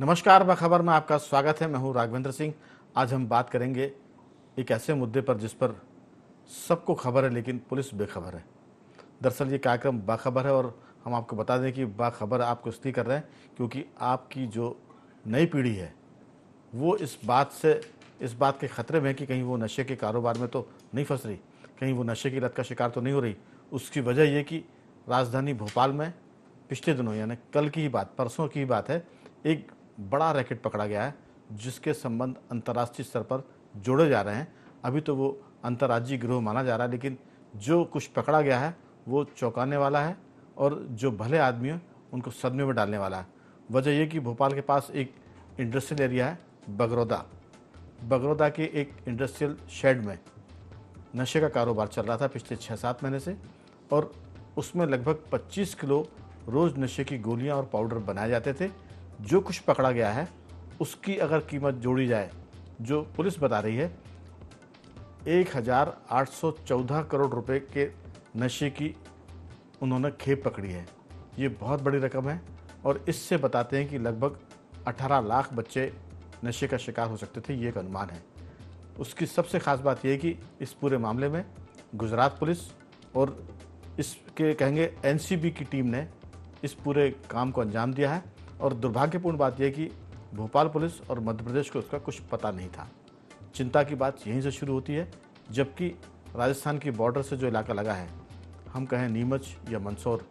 नमस्कार, बखबर में आपका स्वागत है। मैं हूं राघवेंद्र सिंह। आज हम बात करेंगे एक ऐसे मुद्दे पर जिस पर सबको खबर है लेकिन पुलिस बेखबर है। दरअसल ये कार्यक्रम बाखबर है और हम आपको बता दें कि बाखबर आपको इसलिए कर रहे हैं क्योंकि आपकी जो नई पीढ़ी है वो इस बात के ख़तरे में है कि कहीं वो नशे के कारोबार में तो नहीं फंस रही, कहीं वो नशे की लत का शिकार तो नहीं हो रही। उसकी वजह ये कि राजधानी भोपाल में पिछले दिनों यानी कल की ही बात, परसों की ही बात है, एक बड़ा रैकेट पकड़ा गया है जिसके संबंध अंतर्राष्ट्रीय स्तर पर जोड़े जा रहे हैं। अभी तो वो अंतर्राज्यीय गिरोह माना जा रहा है लेकिन जो कुछ पकड़ा गया है वो चौंकाने वाला है और जो भले आदमी हैं उनको सदमे में डालने वाला है। वजह ये कि भोपाल के पास एक इंडस्ट्रियल एरिया है बगरौदा के एक इंडस्ट्रियल शेड में नशे का कारोबार चल रहा था पिछले 6-7 महीने से और उसमें लगभग 25 किलो रोज़ नशे की गोलियां और पाउडर बनाए जाते थे। जो कुछ पकड़ा गया है उसकी अगर कीमत जोड़ी जाए, जो पुलिस बता रही है, 1814 करोड़ रुपए के नशे की उन्होंने खेप पकड़ी है। ये बहुत बड़ी रकम है और इससे बताते हैं कि लगभग 18 लाख बच्चे नशे का शिकार हो सकते थे, ये एक अनुमान है। उसकी सबसे ख़ास बात यह है कि इस पूरे मामले में गुजरात पुलिस और इसके कहेंगे एनसीबी की टीम ने इस पूरे काम को अंजाम दिया है और दुर्भाग्यपूर्ण बात यह है कि भोपाल पुलिस और मध्य प्रदेश को उसका कुछ पता नहीं था। चिंता की बात यहीं से शुरू होती है जबकि राजस्थान की बॉर्डर से जो इलाका लगा है, हम कहें नीमच या मंदसौर,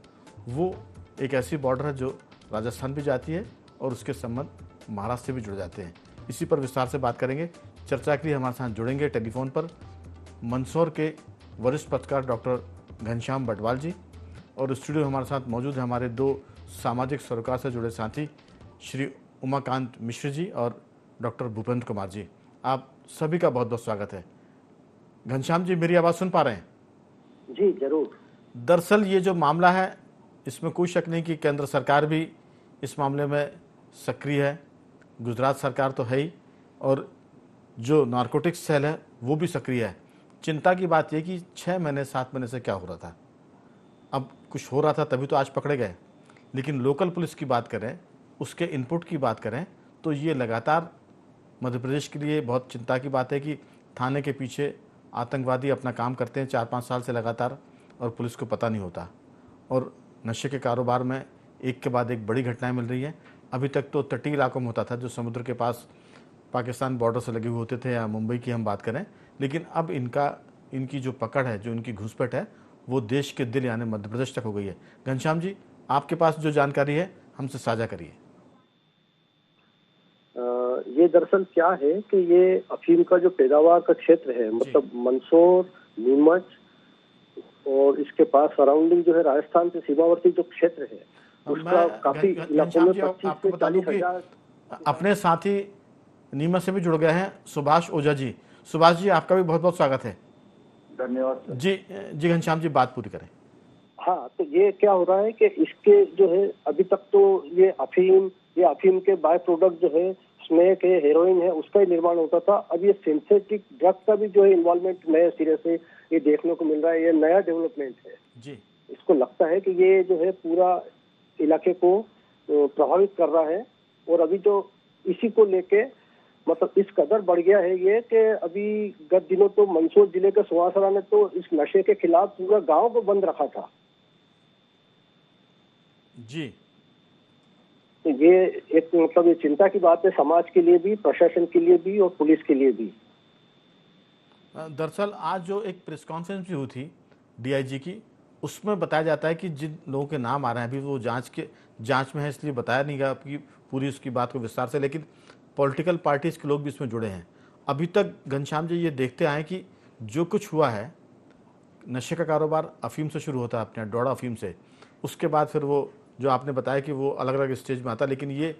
वो एक ऐसी बॉर्डर है जो राजस्थान भी जाती है और उसके संबंध महाराष्ट्र से भी जुड़ जाते हैं। इसी पर विस्तार से बात करेंगे। चर्चा के लिए हमारे साथ जुड़ेंगे टेलीफोन पर मंदसौर के वरिष्ठ पत्रकार डॉक्टर घनश्याम बटवाल जी और स्टूडियो हमारे साथ मौजूद है हमारे दो सामाजिक सरोकार से जुड़े साथी श्री उमाकांत मिश्र जी और डॉक्टर भूपेंद्र कुमार जी। आप सभी का बहुत बहुत स्वागत है। घनश्याम जी, मेरी आवाज़ सुन पा रहे हैं? जी जरूर। दरअसल ये जो मामला है इसमें कोई शक नहीं कि केंद्र सरकार भी इस मामले में सक्रिय है, गुजरात सरकार तो है ही और जो नारकोटिक्स सेल है वो भी सक्रिय है। चिंता की बात यह कि 6 महीने 7 महीने से क्या हो रहा था, अब कुछ हो रहा था तभी तो आज पकड़े गए। लेकिन लोकल पुलिस की बात करें, उसके इनपुट की बात करें तो ये लगातार मध्य प्रदेश के लिए बहुत चिंता की बात है कि थाने के पीछे आतंकवादी अपना काम करते हैं 4-5 साल से लगातार और पुलिस को पता नहीं होता और नशे के कारोबार में एक के बाद एक बड़ी घटनाएं मिल रही हैं। अभी तक तो तटीय इलाकों में होता था जो समुद्र के पास पाकिस्तान बॉर्डर से लगे हुए होते थे या मुंबई की हम बात करें, लेकिन अब इनकी जो पकड़ है, जो इनकी घुसपैठ है, वो देश के दिल यानी मध्य प्रदेश तक हो गई है। घनश्याम जी, आपके पास जो जानकारी है हमसे साझा करिए। ये दरअसल क्या है कि ये अफीम का जो पैदावार का क्षेत्र है, मतलब मंदसौर, नीमच और इसके पास सराउंडिंग जो है राजस्थान से सीमावर्ती जो क्षेत्र है उसका काफी इलाकों में 25 से 40 हजार। अपने साथी नीमच से भी जुड़ गए हैं सुभाष ओझा जी। सुभाष जी, आपका भी बहुत बहुत स्वागत है। धन्यवाद जी घनश्याम जी, बात पूरी करें। हाँ, तो ये क्या हो रहा है कि इसके जो है अभी तक तो ये अफीम के बाय प्रोडक्ट जो है, स्मैक है, हेरोइन है, उसका ही निर्माण होता था। अब ये सिंथेटिक ड्रग का भी जो है इन्वॉल्वमेंट नए सिरे से ये देखने को मिल रहा है। ये नया डेवलपमेंट है जी। इसको लगता है कि ये जो है पूरा इलाके को प्रभावित कर रहा है और अभी तो इसी को लेके मतलब इस कदर बढ़ गया है ये कि अभी गत दिनों तो मंदसौर जिले के सुवासरा ने तो इस नशे के खिलाफ पूरा गांव को बंद रखा था। जी, तो ये एक मतलब ये चिंता की बात है समाज के लिए भी, प्रशासन के लिए भी और पुलिस के लिए भी। दरअसल आज जो एक प्रेस कॉन्फ्रेंस भी हुई थी डीआईजी की, उसमें बताया जाता है कि जिन लोगों के नाम आ रहे हैं अभी वो जांच में है, इसलिए बताया नहीं गया कि पूरी उसकी बात को विस्तार से, लेकिन पॉलिटिकल पार्टीज़ के लोग भी इसमें जुड़े हैं। अभी तक घनश्याम जी ये देखते आए कि जो कुछ हुआ है, नशे का कारोबार अफीम से शुरू होता है, अपने डोडा अफीम से, उसके बाद फिर वो जो आपने बताया कि वो अलग अलग स्टेज में आता है, लेकिन ये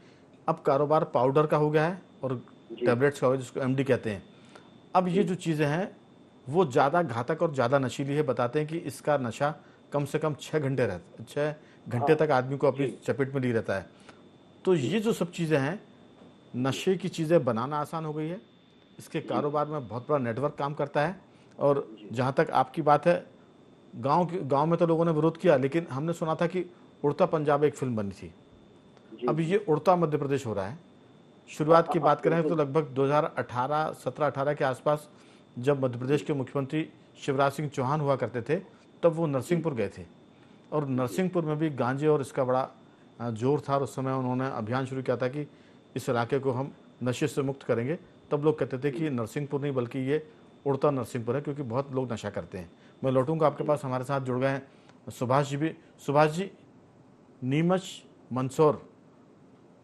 अब कारोबार पाउडर का हो गया है और टैबलेट्स का हो गया जिसको एमडी कहते हैं। अब ये जो चीज़ें हैं वो ज़्यादा घातक और ज़्यादा नशीली है। बताते हैं कि इसका नशा कम से कम 6 घंटे तक आदमी को अपनी चपेट में ली रहता है। तो ये जो सब चीज़ें हैं, नशे की चीज़ें बनाना आसान हो गई है, इसके कारोबार में बहुत बड़ा नेटवर्क काम करता है। और जहाँ तक आपकी बात है, गांव में तो लोगों ने विरोध किया, लेकिन हमने सुना था कि उड़ता पंजाब एक फिल्म बनी थी, अब ये उड़ता मध्य प्रदेश हो रहा है। शुरुआत की बात करें तो लगभग 2018 17-18 के आसपास जब मध्य प्रदेश के मुख्यमंत्री शिवराज सिंह चौहान हुआ करते थे, तब वो नरसिंहपुर गए थे और नरसिंहपुर में भी गांजे और इसका बड़ा जोर था और उस समय उन्होंने अभियान शुरू किया था कि इस इलाके को हम नशे से मुक्त करेंगे। तब लोग कहते थे कि नरसिंहपुर नहीं बल्कि ये उड़ता नरसिंहपुर है, क्योंकि बहुत लोग नशा करते हैं। मैं लौटूंगा आपके पास, हमारे साथ जुड़ गए हैं सुभाष जी भी। सुभाष जी, नीमच मंदसौर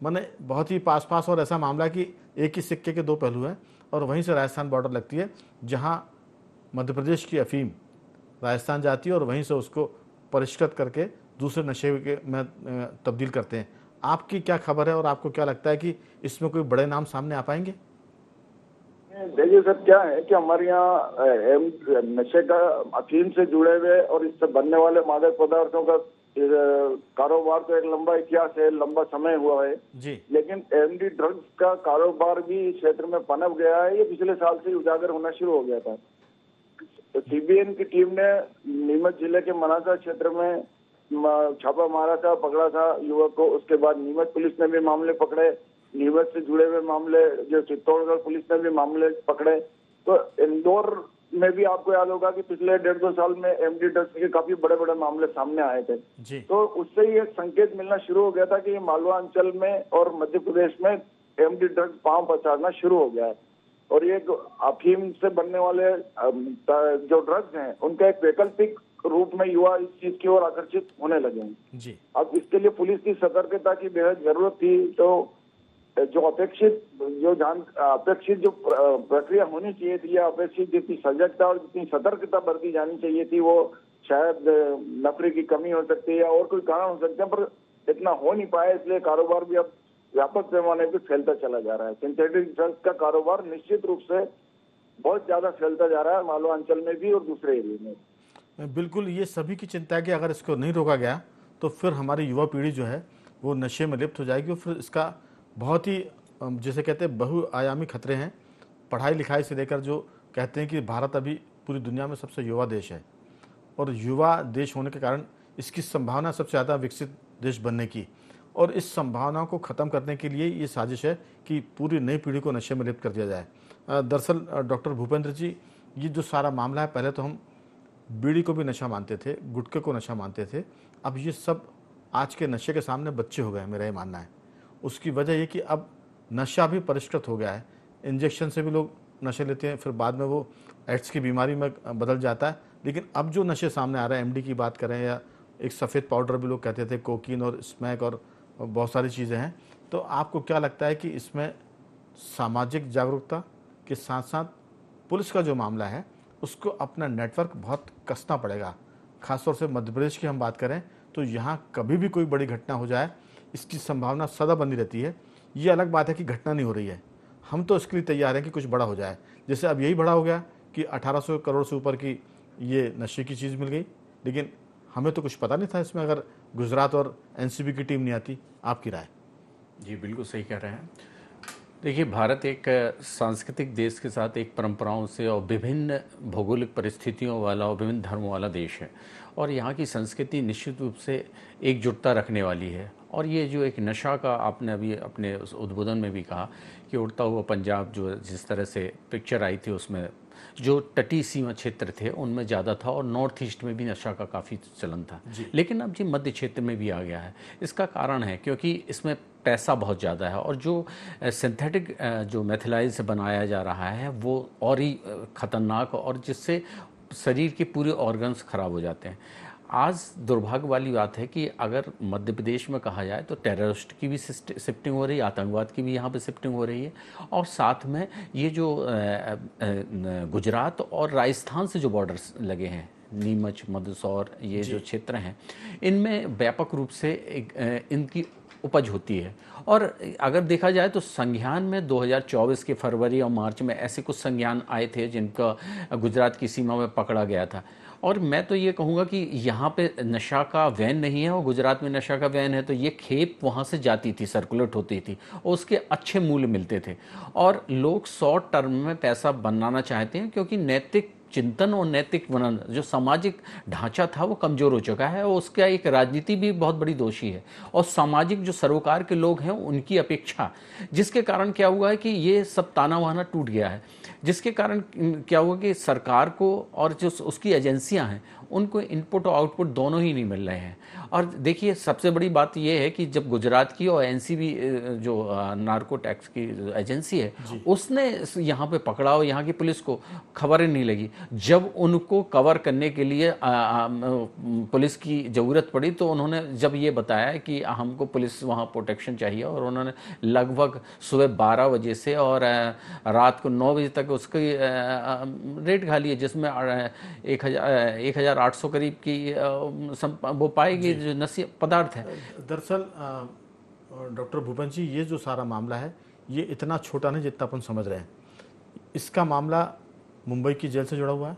माने बहुत ही पास पास और ऐसा मामला कि एक ही सिक्के के दो पहलू हैं, और वहीं से राजस्थान बॉर्डर लगती है जहां मध्य प्रदेश की अफीम राजस्थान जाती है और वहीं से उसको परिष्कृत करके दूसरे नशे के में तब्दील करते हैं। आपकी क्या खबर है और आपको क्या लगता है कि इसमें कोई बड़े नाम सामने आ पाएंगे? देखिए सर, क्या है कि हमारे यहाँ नशे का अफीम से जुड़े हुए और इससे बनने वाले मादक पदार्थों का कारोबार तो एक लंबा इतिहास है, लंबा समय हुआ है जी। लेकिन एमडी ड्रग्स का कारोबार भी इस क्षेत्र में पनप गया है। ये पिछले साल से उजागर होना शुरू हो गया था। तो सीबीएन की टीम ने नीमच जिले के मनासा क्षेत्र में छापा मारा था, पकड़ा था युवक को। उसके बाद नीमच पुलिस ने भी मामले पकड़े, नीमच से जुड़े हुए मामले जो चित्तौड़गढ़ पुलिस ने भी मामले पकड़े। तो इंदौर में भी आपको याद होगा कि पिछले 1.5-2 साल में एमडी ड्रग्स के काफी बड़े बड़े मामले सामने आए थे जी। तो उससे ही एक संकेत मिलना शुरू हो गया था कि मालवा अंचल में और मध्य प्रदेश में एमडी ड्रग्स पांव पसारना शुरू हो गया है। और ये अफीम से बनने वाले जो ड्रग्स हैं उनका एक वैकल्पिक रूप में युवा इस चीज की ओर आकर्षित होने लगे हैं जी। अब इसके लिए पुलिस की सतर्कता की बेहद जरूरत थी। तो जो अपेक्षित जो प्रक्रिया होनी चाहिए थी या अपेक्षित जितनी सजगता और जितनी सतर्कता बरती जानी चाहिए थी, वो शायद नफरे की कमी हो सकती है या और कोई कारण हो सकते हैं, पर इतना हो नहीं पाया। इसलिए कारोबार भी अब व्यापक पैमाने पर फैलता चला जा रहा है। सिंथेटिक ड्रग्स का कारोबार निश्चित रूप से बहुत ज्यादा फैलता जा रहा है, मालवा अंचल में भी और दूसरे एरिया में। बिल्कुल, ये सभी की चिंता है कि अगर इसको नहीं रोका गया तो फिर हमारी युवा पीढ़ी जो है वो नशे में लिप्त हो जाएगी और फिर इसका बहुत ही जैसे कहते हैं बहुआयामी खतरे हैं। पढ़ाई लिखाई से लेकर जो कहते हैं कि भारत अभी पूरी दुनिया में सबसे युवा देश है और युवा देश होने के कारण इसकी संभावना सबसे ज़्यादा विकसित देश बनने की, और इस संभावना को ख़त्म करने के लिए ये साजिश है कि पूरी नई पीढ़ी को नशे में लिप्त कर दिया जाए। दरअसल डॉक्टर भूपेंद्र जी, ये जो सारा मामला है, पहले तो हम बीड़ी को भी नशा मानते थे, गुटखे को नशा मानते थे, अब ये सब आज के नशे के सामने बच्चे हो गए, मेरा ये मानना है। उसकी वजह ये कि अब नशा भी परिष्कृत हो गया है। इंजेक्शन से भी लोग नशे लेते हैं, फिर बाद में वो एड्स की बीमारी में बदल जाता है। लेकिन अब जो नशे सामने आ रहे हैं, एमडी की बात करें या एक सफ़ेद पाउडर भी लोग कहते थे, कोकीन और स्मैक और बहुत सारी चीज़ें हैं। तो आपको क्या लगता है कि इसमें सामाजिक जागरूकता के साथ साथ पुलिस का जो मामला है उसको अपना नेटवर्क बहुत कसना पड़ेगा? खासतौर से मध्य प्रदेश की हम बात करें तो यहाँ कभी भी कोई बड़ी घटना हो जाए इसकी संभावना सदा बनी रहती है। ये अलग बात है कि घटना नहीं हो रही है, हम तो इसके लिए तैयार हैं कि कुछ बड़ा हो जाए। जैसे अब यही बड़ा हो गया कि 1800 करोड़ से ऊपर की ये नशे की चीज़ मिल गई, लेकिन हमें तो कुछ पता नहीं था इसमें अगर गुजरात और एनसीबी की टीम नहीं आती। आपकी राय? जी बिल्कुल सही कह रहे हैं। देखिए, भारत एक सांस्कृतिक देश के साथ एक परंपराओं से और विभिन्न भौगोलिक परिस्थितियों वाला और विभिन्न धर्मों वाला देश है, और यहाँ की संस्कृति निश्चित रूप से एकजुटता रखने वाली है। और ये जो एक नशा का आपने अभी अपने उस उद्बोधन में भी कहा कि उड़ता हुआ पंजाब, जो जिस तरह से पिक्चर आई थी उसमें जो तटीय सीमा क्षेत्र थे उनमें ज़्यादा था और नॉर्थ ईस्ट में भी नशा का काफ़ी चलन था, लेकिन अब ये मध्य क्षेत्र में भी आ गया है। इसका कारण है क्योंकि इसमें पैसा बहुत ज़्यादा है और जो सिंथेटिक जो मेथिलाइल से बनाया जा रहा है वो और ही ख़तरनाक, और जिससे शरीर के पूरे ऑर्गन्स ख़राब हो जाते हैं। आज दुर्भाग्य वाली बात है कि अगर मध्य प्रदेश में कहा जाए तो टेररिस्ट की भी शिफ्टिंग हो रही है, आतंकवाद की भी यहाँ पे शिफ्टिंग हो रही है, और साथ में ये जो गुजरात और राजस्थान से जो बॉर्डर्स लगे हैं, नीमच, मंदसौर, ये जो क्षेत्र हैं, इनमें व्यापक रूप से इनकी उपज होती है। और अगर देखा जाए तो संज्ञान में 2024 के फरवरी और मार्च में ऐसे कुछ संज्ञान आए थे जिनका गुजरात की सीमा में पकड़ा गया था। और मैं तो ये कहूँगा कि यहाँ पे नशा का वैन नहीं है और गुजरात में नशा का वैन है, तो ये खेप वहाँ से जाती थी, सर्कुलेट होती थी और उसके अच्छे मूल्य मिलते थे। और लोग शॉर्ट टर्म में पैसा बनाना चाहते हैं क्योंकि नैतिक चिंतन और नैतिक वर्णन, जो सामाजिक ढांचा था वो कमजोर हो चुका है और उसका एक राजनीति भी बहुत बड़ी दोषी है, और सामाजिक जो सरोकार के लोग हैं उनकी अपेक्षा, जिसके कारण क्या हुआ है कि ये सब ताना वाना टूट गया है, जिसके कारण क्या हुआ कि सरकार को और जो उसकी एजेंसियां हैं उनको इनपुट और आउटपुट दोनों ही नहीं मिल रहे हैं। और देखिए सबसे बड़ी बात यह है कि जब गुजरात की और एनसीबी जो नार्को टैक्स की एजेंसी है उसने यहाँ पे पकड़ा और यहाँ की पुलिस को खबर ही नहीं लगी, जब उनको कवर करने के लिए पुलिस की ज़रूरत पड़ी तो उन्होंने जब ये बताया कि हमको पुलिस वहाँ प्रोटेक्शन चाहिए, और उन्होंने लगभग सुबह 12 बजे से और रात को 9 बजे तक उसकी रेट खा ली है, जिसमें 1800 करीब की वो पाएगी जो नशी पदार्थ है। दरअसल डॉक्टर भूपेंद्र जी, ये जो सारा मामला है ये इतना छोटा नहीं जितना अपन समझ रहे हैं। इसका मामला मुंबई की जेल से जुड़ा हुआ है,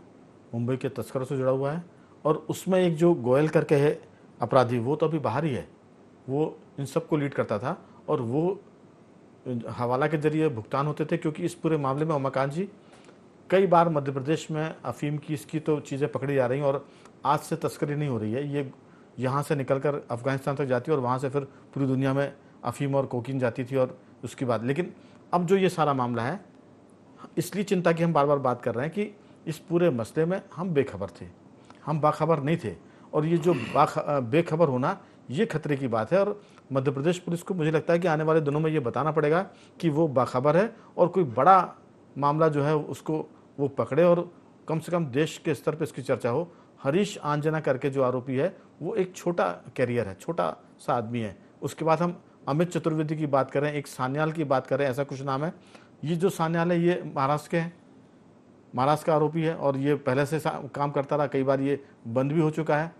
मुंबई के तस्करों से जुड़ा हुआ है, और उसमें एक जो गोयल करके है अपराधी, वो तो अभी बाहर ही है, वो इन सबको लीड करता था और वो हवाला के जरिए भुगतान होते थे, क्योंकि इस पूरे मामले में उमाकांत जी कई बार मध्य प्रदेश में अफीम की इसकी तो चीज़ें पकड़ी जा रही हैं, और आज से तस्करी नहीं हो रही है, ये यहाँ से निकलकर अफगानिस्तान तक जाती है और वहाँ से फिर पूरी दुनिया में अफीम और कोकीन जाती थी और उसकी बात। लेकिन अब जो ये सारा मामला है, इसलिए चिंता की हम बार बार बात कर रहे हैं कि इस पूरे मसले में हम बेखबर थे, हम बाखबर नहीं थे, और ये जो बेखबर होना ये खतरे की बात है। और मध्य प्रदेश पुलिस को मुझे लगता है कि आने वाले दिनों में ये बताना पड़ेगा कि वो बाखबर है, और कोई बड़ा मामला जो है उसको वो पकड़े, और कम से कम देश के स्तर पर इसकी चर्चा हो। हरीश आंजना करके जो आरोपी है वो एक छोटा कैरियर है, छोटा सा आदमी है। उसके बाद हम अमित चतुर्वेदी की बात करें, एक सान्याल की बात करें, ऐसा कुछ नाम है। ये जो सान्याल है ये महाराष्ट्र के हैं, महाराष्ट्र का आरोपी है, और ये पहले से काम करता रहा, कई बार ये बंद भी हो चुका है।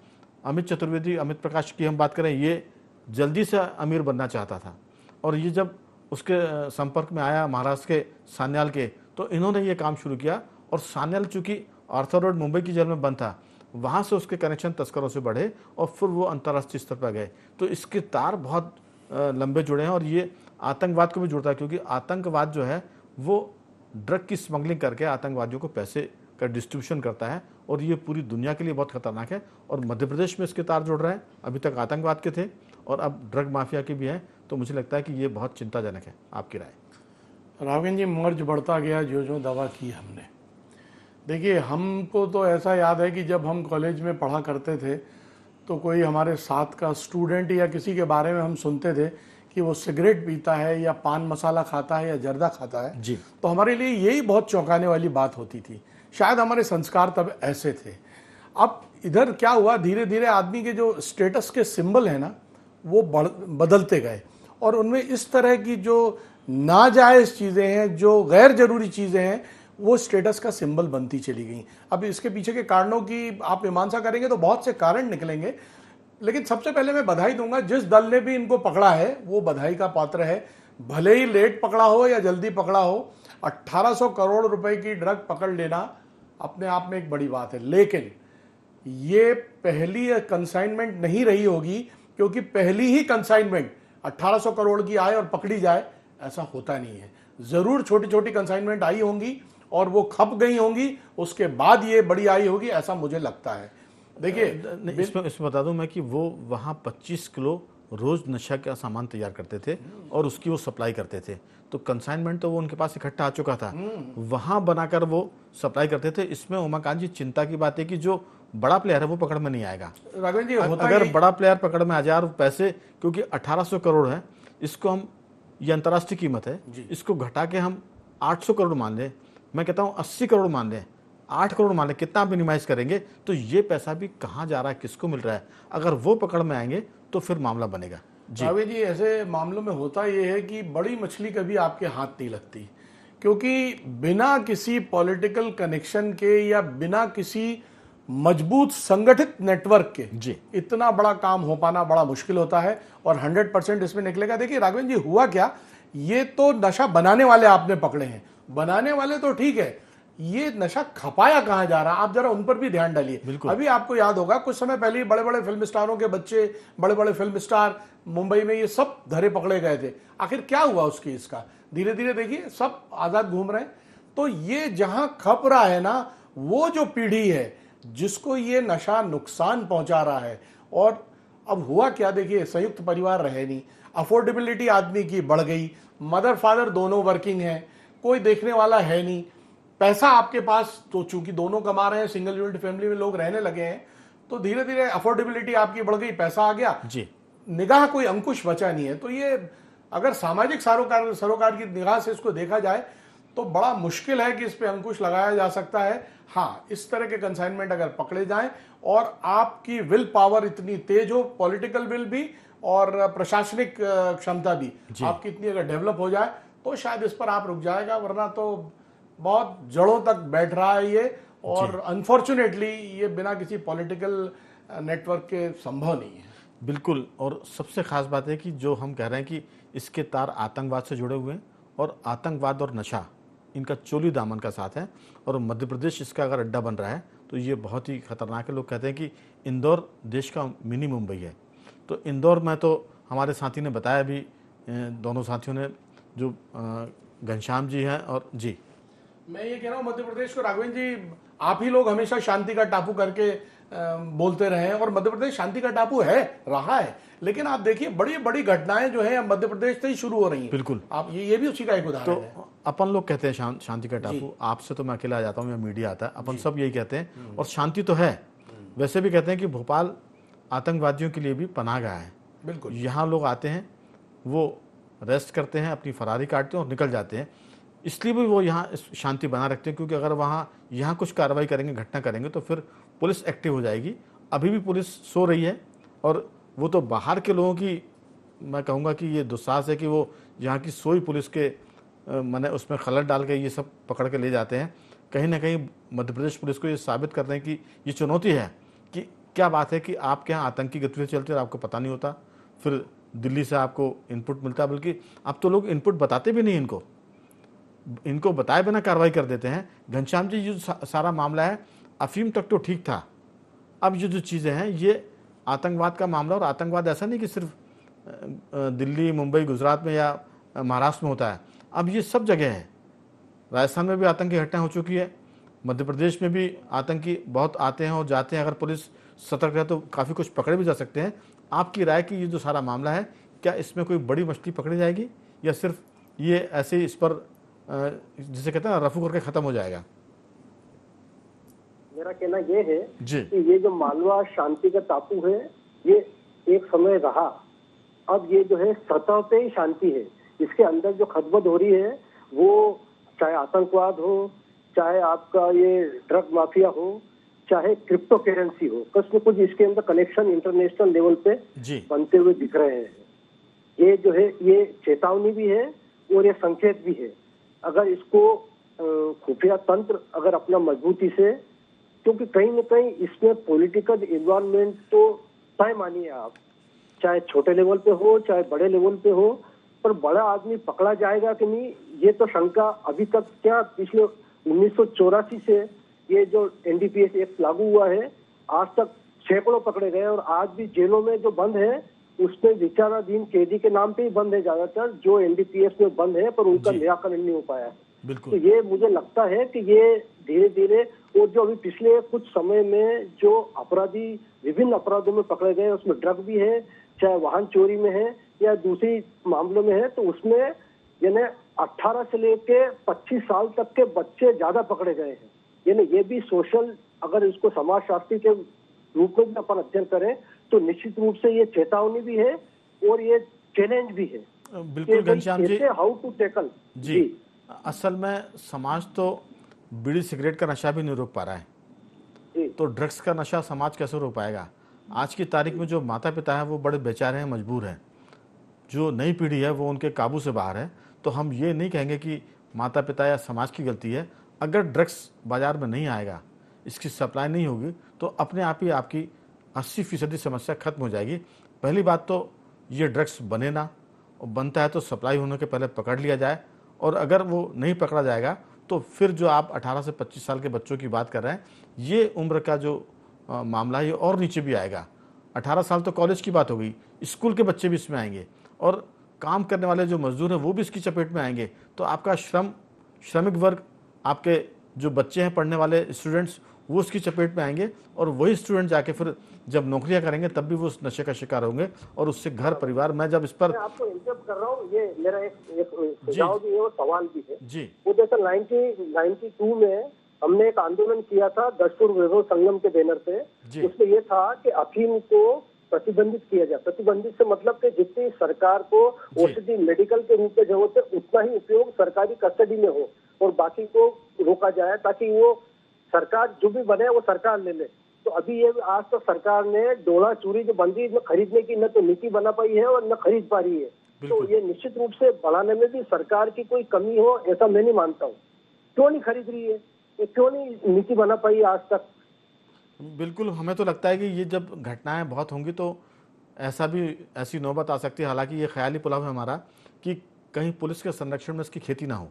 अमित चतुर्वेदी, अमित प्रकाश की हम बात करें, ये जल्दी से अमीर बनना चाहता था, और ये जब उसके संपर्क में आया महाराष्ट्र के सान्याल के, तो इन्होंने ये काम शुरू किया। और सान्याल चूँकि आर्थर रोड मुंबई की जेल में बंद था, वहाँ से उसके कनेक्शन तस्करों से बढ़े और फिर वो अंतर्राष्ट्रीय स्तर पर गए। तो इसके तार बहुत लंबे जुड़े हैं, और ये आतंकवाद को भी जुड़ता है, क्योंकि आतंकवाद जो है वो ड्रग की स्मगलिंग करके आतंकवादियों को पैसे का डिस्ट्रीब्यूशन करता है, और ये पूरी दुनिया के लिए बहुत खतरनाक है। और मध्य प्रदेश में इसके तार जुड़ रहे हैं, अभी तक आतंकवाद के थे और अब ड्रग माफिया के भी हैं। तो मुझे लगता है कि ये बहुत चिंताजनक है। आपकी राय? राघवेंद्र जी, मर्ज बढ़ता गया जो जो दवा की हमने। देखिए, हमको तो ऐसा याद है कि जब हम कॉलेज में पढ़ा करते थे तो कोई हमारे साथ का स्टूडेंट या किसी के बारे में हम सुनते थे कि वो सिगरेट पीता है या पान मसाला खाता है या जर्दा खाता है जी, तो हमारे लिए यही बहुत चौंकाने वाली बात होती थी। शायद हमारे संस्कार तब ऐसे थे। अब इधर क्या हुआ, धीरे धीरे आदमी के जो स्टेटस के सिंबल है ना वो बदलते गए, और उनमें इस तरह की जो नाजायज़ चीज़ें हैं, जो गैर जरूरी चीज़ें हैं, वो स्टेटस का सिंबल बनती चली गई। अब इसके पीछे के कारणों की आप मीमांसा करेंगे तो बहुत से कारण निकलेंगे, लेकिन सबसे पहले मैं बधाई दूंगा जिस दल ने भी इनको पकड़ा है, वो बधाई का पात्र है। भले ही लेट पकड़ा हो या जल्दी पकड़ा हो, 1800 करोड़ रुपए की ड्रग पकड़ लेना अपने आप में एक बड़ी बात है। लेकिन ये पहली कंसाइनमेंट नहीं रही होगी, क्योंकि पहली ही कंसाइनमेंट 1800 करोड़ की आए और पकड़ी जाए, ऐसा होता नहीं है। जरूर छोटी छोटी कंसाइनमेंट आई होंगी और वो खप गई होंगी, उसके बाद ये बड़ी आई होगी, ऐसा मुझे लगता है। देखिए, इसमें बता दूं मैं कि वो वहाँ 25 किलो रोज नशा का सामान तैयार करते थे और उसकी वो सप्लाई करते थे। तो कंसाइनमेंट तो वो उनके पास इकट्ठा आ चुका था, वहाँ बनाकर वो सप्लाई करते थे। इसमें उमाकांत जी, चिंता की बात है कि जो बड़ा प्लेयर है वो पकड़ में नहीं आएगा। राघवेंद्र जी, अगर बड़ा प्लेयर पकड़ में आ जाए और पैसे, क्योंकि 1800 करोड़ है, इसको हम, ये अंतर्राष्ट्रीय कीमत है, इसको घटा के हम 800 करोड़ मान लें, मैं कहता हूँ 80 करोड़ मान लें, 8 करोड़ मान लें, कितना मिनिमाइज करेंगे तो ये पैसा भी कहाँ जा रहा है, किसको मिल रहा है, अगर वो पकड़ में आएंगे तो फिर मामला बनेगा। रावे जी, ऐसे मामलों में होता ये है कि बड़ी मछली कभी आपके हाथ नहीं लगती, क्योंकि बिना किसी पॉलिटिकल कनेक्शन के या बिना किसी मजबूत संगठित नेटवर्क के जी इतना बड़ा काम हो पाना बड़ा मुश्किल होता है, और 100% इसमें निकलेगा। देखिए राघवेंद्र जी, हुआ क्या, ये तो नशा बनाने वाले आपने पकड़े हैं, बनाने वाले तो ठीक है, ये नशा खपाया कहां जा रहा है, आप जरा उन पर भी ध्यान डालिए। अभी आपको याद होगा कुछ समय पहले बड़े बड़े फिल्म स्टारों के बच्चे, बड़े बड़े फिल्म स्टार मुंबई में, ये सब धरे पकड़े गए थे। आखिर क्या हुआ उसकी, इसका धीरे धीरे देखिए सब आजाद घूम रहे हैं। तो ये जहां खप रहा है ना, वो जो पीढ़ी है जिसको ये नशा नुकसान पहुंचा रहा है, और अब हुआ क्या, देखिए संयुक्त परिवार रहे नहीं, अफोर्डेबिलिटी आदमी की बढ़ गई, मदर फादर दोनों वर्किंग हैं, कोई देखने वाला है नहीं, पैसा आपके पास, तो चूंकि दोनों कमा रहे हैं, सिंगल यूनिट फैमिली में लोग रहने लगे हैं, तो धीरे धीरे अफोर्डेबिलिटी आपकी बढ़ गई, पैसा आ गया जी, निगाह कोई अंकुश बचा नहीं है। तो ये अगर सामाजिक सरोकार की निगाह से इसको देखा जाए तो बड़ा मुश्किल है कि इस पे अंकुश लगाया जा सकता है। हाँ, इस तरह के कंसाइनमेंट अगर पकड़े जाएं और आपकी विल पावर इतनी तेज हो, पॉलिटिकल विल भी और प्रशासनिक क्षमता भी आपकी इतनी अगर डेवलप हो जाए तो शायद इस पर आप रुक जाएगा, वरना तो बहुत जड़ों तक बैठ रहा है ये, और अनफॉर्चुनेटली ये बिना किसी पॉलिटिकल नेटवर्क के संभव नहीं है। बिल्कुल। और सबसे खास बात है कि जो हम कह रहे हैं कि इसके तार आतंकवाद से जुड़े हुए हैं, और आतंकवाद और नशा इनका चोली दामन का साथ है, और मध्य प्रदेश इसका अगर अड्डा बन रहा है तो ये बहुत ही खतरनाक है। लोग कहते हैं कि इंदौर देश का मिनी मुंबई है। तो इंदौर में तो हमारे साथी ने बताया भी, दोनों साथियों ने, जो घनश्याम जी हैं और जी, मैं ये कह रहा हूँ मध्य प्रदेश को, राघवेंद्र जी आप ही लोग हमेशा शांति का टापू करके बोलते रहे हैं, और मध्य प्रदेश शांति का टापू है, रहा है, लेकिन आप देखिए बड़ी बड़ी घटनाएं जो है मध्य प्रदेश से ही शुरू हो रही हैं। बिल्कुल। आप ये भी उसी का एक उदाहरण है। तो अपन लोग कहते हैं शांति का टापू, आपसे तो मैं अकेला आ जाता हूँ या मीडिया आता है, अपन सब यही कहते हैं, और शांति तो है। वैसे भी कहते हैं कि भोपाल आतंकवादियों के लिए भी पनाहगाह है। बिल्कुल, यहाँ लोग आते हैं, वो रेस्ट करते हैं, अपनी फरारी काटते हैं और निकल जाते हैं। इसलिए भी वो यहाँ शांति बना रखते हैं, क्योंकि अगर यहाँ कुछ कार्रवाई करेंगे, घटना करेंगे, तो फिर पुलिस एक्टिव हो जाएगी। अभी भी पुलिस सो रही है, और वो तो बाहर के लोगों की, मैं कहूँगा कि ये दुस्साहस है कि वो यहाँ की सोई पुलिस के मैंने उसमें खलल डाल के ये सब पकड़ के ले जाते हैं। कहीं ना कहीं मध्य प्रदेश पुलिस को ये साबित कर रहे हैं कि ये चुनौती है कि क्या बात है कि आपके यहाँ आतंकी गतिविधि चलती है और आपको पता नहीं होता, फिर दिल्ली से आपको इनपुट मिलता है, बल्कि अब तो लोग इनपुट बताते भी नहीं, इनको बताए बिना कार्रवाई कर देते हैं। घनश्याम जी, जो सारा मामला है, अफीम तक तो ठीक था, अब ये जो चीज़ें हैं ये आतंकवाद का मामला, और आतंकवाद ऐसा नहीं कि सिर्फ दिल्ली, मुंबई, गुजरात में या महाराष्ट्र में होता है, अब ये सब जगह है। राजस्थान में भी आतंकी घटना हो चुकी है, मध्य प्रदेश में भी आतंकी बहुत आते हैं और जाते हैं। अगर पुलिस सतर्क है तो काफ़ी कुछ पकड़े भी जा सकते हैं। आपकी राय कि ये जो सारा मामला है, क्या इसमें कोई बड़ी मछली पकड़ी जाएगी, या सिर्फ ये ऐसे ही इस पर जिसे कहते हैं ना रफू करके ख़त्म हो जाएगा? मेरा कहना ये है जी, कि ये जो मालवा शांति का टापू है, ये एक समय रहा, अब ये जो है सतह पे ही शांति है। इसके अंदर जो खतबद हो रही है, वो चाहे आतंकवाद हो, चाहे आपका ये ड्रग माफिया हो, चाहे क्रिप्टो करेंसी हो, कुछ न कुछ इसके अंदर कनेक्शन इंटरनेशनल लेवल पे जी, बनते हुए दिख रहे हैं। ये जो है ये चेतावनी भी है और ये संकेत भी है। अगर इसको खुफिया तंत्र अगर अपना मजबूती से, क्योंकि कहीं न कहीं इसमें पॉलिटिकल इन्वायरमेंट तो तय मानिए आप, चाहे छोटे लेवल पे हो चाहे बड़े लेवल पे हो, पर बड़ा आदमी पकड़ा जाएगा कि नहीं, ये तो शंका अभी तक, क्या पिछले 1984 से ये जो एनडीपीएस एक्ट लागू हुआ है, आज तक सैकड़ों पकड़े गए, और आज भी जेलों में जो बंद है उसमें विचाराधीन कैदी के नाम पे ही बंद है ज्यादातर, जो एनडीपीएस में बंद है, पर उनका निराकरण नहीं हो पाया है। तो बिल्कुल। ये मुझे लगता है कि ये धीरे धीरे, और जो अभी पिछले कुछ समय में जो अपराधी विभिन्न अपराधों में पकड़े गए, उसमें ड्रग भी है, चाहे वाहन चोरी में है या दूसरी मामलों में है, तो उसमें यानी 18 से लेके 25 साल तक के बच्चे ज्यादा पकड़े गए हैं। यानी ये भी सोशल, अगर इसको समाजशास्त्री के रूप में अपन अध्ययन करें तो निश्चित रूप से ये चेतावनी भी है और ये चैलेंज भी है। बिल्कुल Ghanshyam ji, how to tackle जी, असल में समाज तो बीड़ी सिगरेट का नशा भी नहीं रोक पा रहा है, जी। तो ड्रग्स का नशा समाज कैसे रोक पाएगा? आज की तारीख में जो माता पिता हैं वो बड़े बेचारे हैं, मजबूर हैं। जो नई पीढ़ी है वो उनके काबू से बाहर है। तो हम ये नहीं कहेंगे कि माता पिता या समाज की गलती है। अगर ड्रग्स बाज़ार में नहीं आएगा, इसकी सप्लाई नहीं होगी, तो अपने आप ही आपकी 80% समस्या खत्म हो जाएगी। पहली बात तो ये ड्रग्स बने ना, और बनता है तो सप्लाई होने के पहले पकड़ लिया जाए, और अगर वो नहीं पकड़ा जाएगा तो फिर जो आप 18 से 25 साल के बच्चों की बात कर रहे हैं, ये उम्र का जो मामला है ये और नीचे भी आएगा। 18 साल तो कॉलेज की बात हो गई, स्कूल के बच्चे भी इसमें आएंगे, और काम करने वाले जो मजदूर हैं वो भी इसकी चपेट में आएंगे। तो आपका श्रमिक वर्ग, आपके जो बच्चे हैं पढ़ने वाले स्टूडेंट्स वो उसकी चपेट में आएंगे और वही स्टूडेंट जाके फिर जब नौकरियां करेंगे तब भी वो उस नशे का शिकार होंगे और उससे घर परिवार। मैं जब इस पर मैं आपको इंटरप्ट कर रहा हूँ, ये मेरा एक सुझाव भी है और सवाल भी है। जी वो जैसे 1992 में हमने एक आंदोलन किया था दस्तूर वैभव संगम के बैनर पे। जी। उसमें ये था कि अफीम को प्रतिबंधित किया जाए। प्रतिबंधित से मतलब कि जितनी सरकार को औषधि मेडिकल के रूप में जरूरत है उतना ही उपयोग सरकारी कस्टडी में हो और बाकी को रोका जाए, ताकि वो सरकार जो भी बने वो सरकार ले ले। तो अभी ये आज तक सरकार ने डोला चूरी जो बंदी में खरीदने की न तो नीति बना पाई है और न खरीद पा रही है। तो ये निश्चित रूप से बढ़ाने में भी सरकार की कोई कमी हो ऐसा मैं नहीं मानता हूँ। क्यों नहीं खरीद रही है, ये क्यों नहीं नीति बना पाई है आज तक? बिल्कुल, हमें तो लगता है कि ये जब घटनाएं बहुत होंगी तो ऐसी नौबत आ सकती है। हालांकि ये ख्याली पुलाव है हमारा कि कहीं पुलिस के संरक्षण में इसकी खेती ना हो,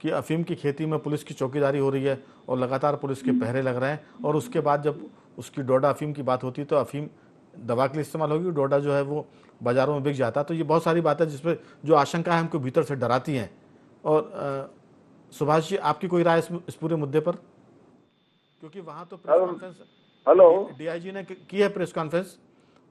कि अफीम की खेती में पुलिस की चौकीदारी हो रही है और लगातार पुलिस के पहरे लग रहे हैं और उसके बाद जब उसकी डोडा अफीम की बात होती है तो अफीम दवा के लिए इस्तेमाल होगी, डोडा जो है वो बाज़ारों में बिक जाता है। तो ये बहुत सारी बातें जिसपे जो आशंका है हमको भीतर से डराती हैं। और सुभाष जी, आपकी कोई राय इस पूरे मुद्दे पर? क्योंकि वहाँ तो प्रेस कॉन्फ्रेंस हेलो, डीआईजी ने की है प्रेस कॉन्फ्रेंस,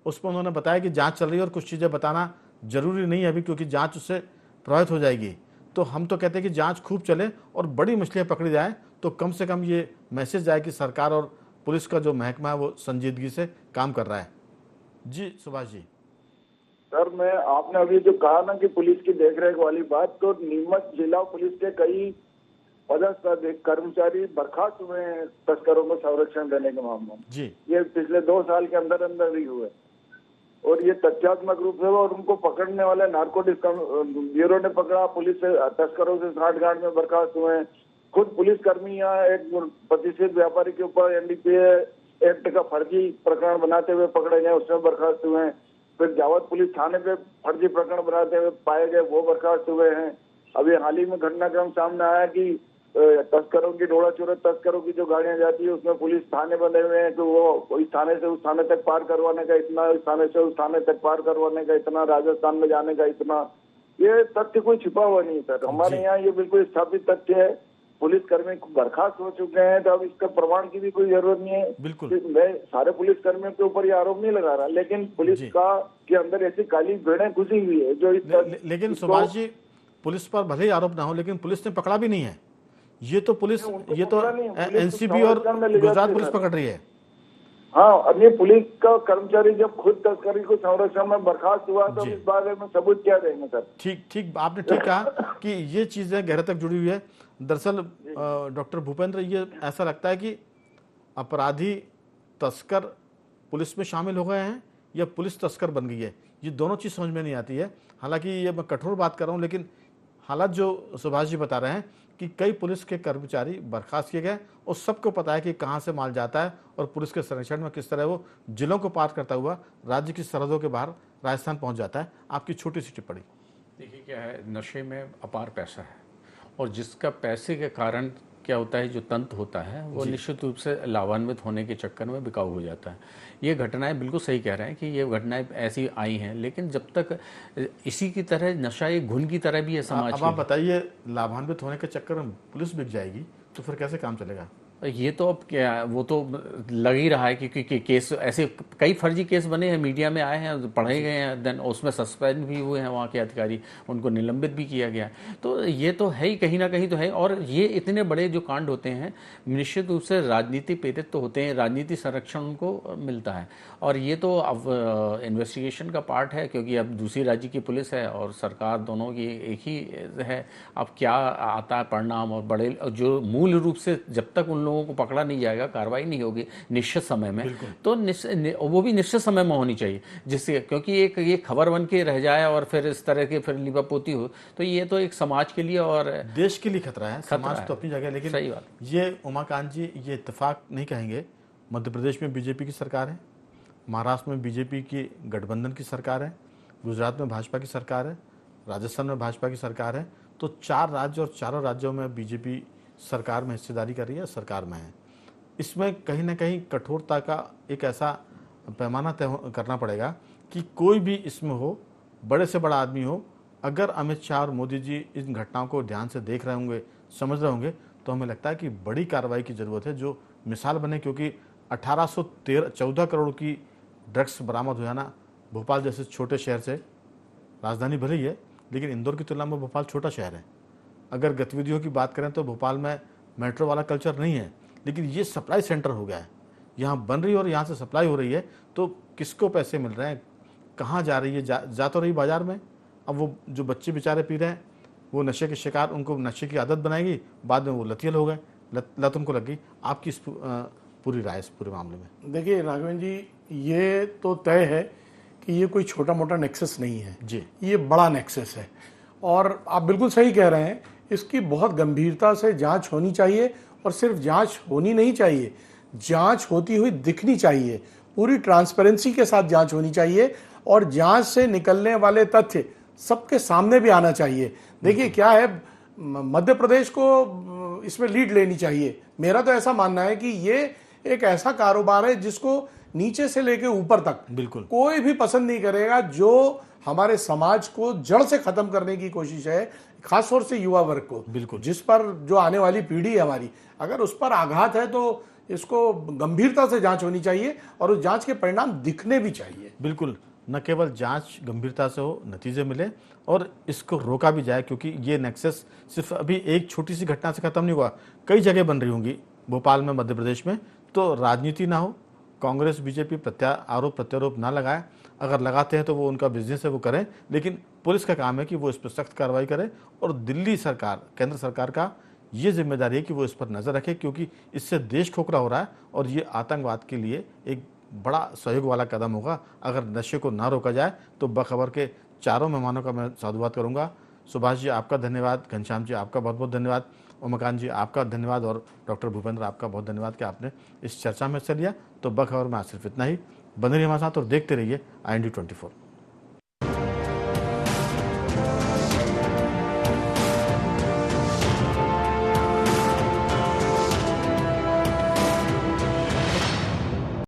उस पर उन्होंने बताया कि जांच चल रही है और कुछ चीज़ें बताना जरूरी नहीं है अभी क्योंकि जांच उससे प्रभावित हो जाएगी। तो हम तो कहते हैं कि जांच खूब चले और बड़ी मछलियाँ पकड़ी जाए तो कम से कम ये मैसेज जाए कि सरकार और पुलिस का जो महकमा है वो संजीदगी से काम कर रहा है। जी सुभाष जी। सर मैं आपने अभी जो कहा ना कि पुलिस की देखरेख वाली बात, तो नीमच जिला पुलिस के कई पदस्थ कर्मचारी बर्खास्त हुए हैं तस्करों को संरक्षण देने के मामले में। जी। ये पिछले 2 साल के अंदर अंदर ही हुए और ये तथ्यात्मक रूप से और उनको पकड़ने वाले नार्कोटिक्स ब्यूरो ने पकड़ा, पुलिस से तस्करों से साठगांठ में बर्खास्त हुए हैं। खुद पुलिसकर्मी यहाँ एक प्रतिष्ठित व्यापारी के ऊपर एनडीपीए एक्ट का फर्जी प्रकरण बनाते हुए पकड़े गए, उसमें बर्खास्त हुए हैं। फिर जावद पुलिस थाने पे फर्जी प्रकरण बनाते हुए पाए गए, वो बर्खास्त हुए हैं। अभी हाल ही में घटनाक्रम सामने आया कि तस्करों की डोला चोरत तस्करों की जो गाड़ियां जाती है उसमें पुलिस थाने बने हुए हैं, तो वो इस थाने से उस थाने तक पार करवाने का इतना, इस थाने से उस थाने तक पार करवाने का इतना, राजस्थान में जाने का इतना। ये तथ्य कोई छिपा हुआ नहीं सर, हमारे यहाँ ये बिल्कुल स्थापित तथ्य है। पुलिसकर्मी बर्खास्त हो चुके हैं तो अब इसका प्रमाण की भी कोई जरूरत नहीं है। बिल्कुल। मैं सारे पुलिसकर्मियों के ऊपर ये आरोप नहीं लगा रहा, लेकिन पुलिस का के अंदर ऐसी काली भेड़ें घुसी हुई है जो लेकिन सुभाष जी, पुलिस पर भले ही आरोप ना हो लेकिन पुलिस ने पकड़ा भी नहीं है। ये तो एनसीबी और गुजरात पुलिस पकड़ रही है। हाँ, अब ये पुलिस का कर्मचारी जब खुद तस्करी को संरक्षण में बर्खास्त हुआ तो इस बारे में सबूत क्या देंगे सर? ठीक आपने ठीक कहा कि ये चीजें गहरे तक जुड़ी हुई है। दरअसल डॉक्टर भूपेंद्र, ये ऐसा लगता है कि अपराधी तस्कर पुलिस में शामिल हो गए हैं या पुलिस तस्कर बन गई है, ये दोनों चीज समझ में नहीं आती है। हालांकि ये मैं कठोर बात कर रहा हूँ लेकिन हालात जो सुभाष जी बता रहे हैं कि कई पुलिस के कर्मचारी बर्खास्त किए गए और सबको पता है कि कहाँ से माल जाता है और पुलिस के संरक्षण में किस तरह वो जिलों को पार करता हुआ राज्य की सरहदों के बाहर राजस्थान पहुँच जाता है। आपकी छोटी सी टिप्पणी। देखिए क्या है, नशे में अपार पैसा है और जिसका पैसे के कारण क्या होता है, जो तंत्र होता है वो निश्चित रूप से लाभान्वित होने के चक्कर में बिकाऊ हो जाता है। ये घटनाएं बिल्कुल सही कह रहे हैं कि ये घटनाएं ऐसी आई हैं, लेकिन जब तक इसी की तरह नशा एक घुन की तरह भी है समाज अब आप बताइए, लाभान्वित होने के चक्कर में पुलिस बिक जाएगी तो फिर कैसे काम चलेगा? ये तो अब क्या, वो तो लग ही रहा है क्योंकि केस ऐसे कई फर्जी केस बने हैं, मीडिया में आए हैं, पढ़े गए हैं, देन उसमें सस्पेंड भी हुए हैं वहाँ के अधिकारी, उनको निलंबित भी किया गया। तो ये तो है ही, कहीं ना कहीं तो है। और ये इतने बड़े जो कांड होते हैं निश्चित रूप से राजनीति प्रेरित तो होते हैं, राजनीति संरक्षण उनको मिलता है और ये तो अब इन्वेस्टिगेशन का पार्ट है क्योंकि अब दूसरी राज्य की पुलिस है और सरकार, दोनों की एक ही है। अब क्या आता है परिणाम, और बड़े जो मूल रूप से जब तक उन लोगों को पकड़ा नहीं जाएगा, कार्रवाई नहीं होगी निश्चित समय में, तो वो भी निश्चित समय में होनी चाहिए, जिससे क्योंकि एक ये खबर बन के रह जाए और फिर इस तरह के फिर लिपापोती हो तो ये तो एक समाज के लिए और देश के लिए खतरा है। समाज तो अपनी जगह, लेकिन सही बात, ये उमाकांत जी, ये इत्तेफाक नहीं कहेंगे। मध्य प्रदेश में बीजेपी की सरकार है, महाराष्ट्र में बीजेपी की गठबंधन की सरकार है, गुजरात में भाजपा की सरकार है, राजस्थान में भाजपा की सरकार है। तो 4 राज्य और चारों राज्यों में बीजेपी सरकार में हिस्सेदारी कर रही है, सरकार में है। इसमें कहीं ना कहीं कठोरता का एक ऐसा पैमाना तय करना पड़ेगा कि कोई भी इसमें हो, बड़े से बड़ा आदमी हो, अगर अमित शाह और मोदी जी इन घटनाओं को ध्यान से देख रहे होंगे, समझ रहे होंगे, तो हमें लगता है कि बड़ी कार्रवाई की ज़रूरत है जो मिसाल बने, क्योंकि 1814 करोड़ की ड्रग्स बरामद हुआ ना भोपाल जैसे छोटे शहर से। राजधानी भले ही है, लेकिन इंदौर की तुलना में भोपाल छोटा शहर है। अगर गतिविधियों की बात करें तो भोपाल में मेट्रो वाला कल्चर नहीं है, लेकिन ये सप्लाई सेंटर हो गया है। यहाँ बन रही है और यहाँ से सप्लाई हो रही है, तो किसको पैसे मिल रहे हैं, कहाँ जा रही है, जा तो रही बाजार में। अब वो जो बच्चे बेचारे पी रहे हैं वो नशे के शिकार, उनको नशे की आदत बनाएगी, बाद में वो लतियल हो गए, लत उनको लग गई। आपकी इस पूरी राय इस पूरे मामले में? देखिए राघवेंद्र जी, ये तो तय है कि ये कोई छोटा मोटा नेक्सस नहीं है जी, ये बड़ा नेक्सस है। और आप बिल्कुल सही कह रहे हैं, इसकी बहुत गंभीरता से जांच होनी चाहिए। और सिर्फ जांच होनी नहीं चाहिए, जांच होती हुई दिखनी चाहिए, पूरी ट्रांसपेरेंसी के साथ जांच होनी चाहिए। और जांच से निकलने वाले तथ्य सबके सामने भी आना चाहिए। देखिए क्या है, मध्य प्रदेश को इसमें लीड लेनी चाहिए। मेरा तो ऐसा मानना है कि ये एक ऐसा कारोबार है जिसको नीचे से लेके ऊपर तक बिल्कुल कोई भी पसंद नहीं करेगा। जो हमारे समाज को जड़ से खत्म करने की कोशिश है, खासतौर से युवा वर्ग को, बिल्कुल, जिस पर जो आने वाली पीढ़ी है हमारी, अगर उस पर आघात है तो इसको गंभीरता से जांच होनी चाहिए और उस जांच के परिणाम दिखने भी चाहिए। बिल्कुल, न केवल जांच गंभीरता से हो, नतीजे मिले और इसको रोका भी जाए, क्योंकि ये नेक्सस सिर्फ अभी एक छोटी सी घटना से खत्म नहीं हुआ, कई जगह बन रही होंगी भोपाल में, मध्य प्रदेश में। तो राजनीति ना हो, कांग्रेस बीजेपी आरोप प्रत्यारोप ना लगाए, अगर लगाते हैं तो वो उनका बिजनेस है, वो करें, लेकिन पुलिस का काम है कि वो इस पर सख्त कार्रवाई करे। और दिल्ली सरकार, केंद्र सरकार का ये जिम्मेदारी है कि वो इस पर नज़र रखे, क्योंकि इससे देश खोखला हो रहा है और ये आतंकवाद के लिए एक बड़ा सहयोग वाला कदम होगा। अगर नशे को ना रोका जाए तो बखबर के चारों मेहमानों का मैं साधुवाद करूंगा। सुभाष जी आपका धन्यवाद, घनश्याम जी आपका बहुत बहुत धन्यवाद, उमाकांत जी आपका धन्यवाद और डॉक्टर भूपेंद्र आपका बहुत धन्यवाद कि आपने इस चर्चा में हिस्सा लिया। तो बखबर में आज सिर्फ इतना ही। बने रहिए हमारे साथ और देखते रहिए IND 24।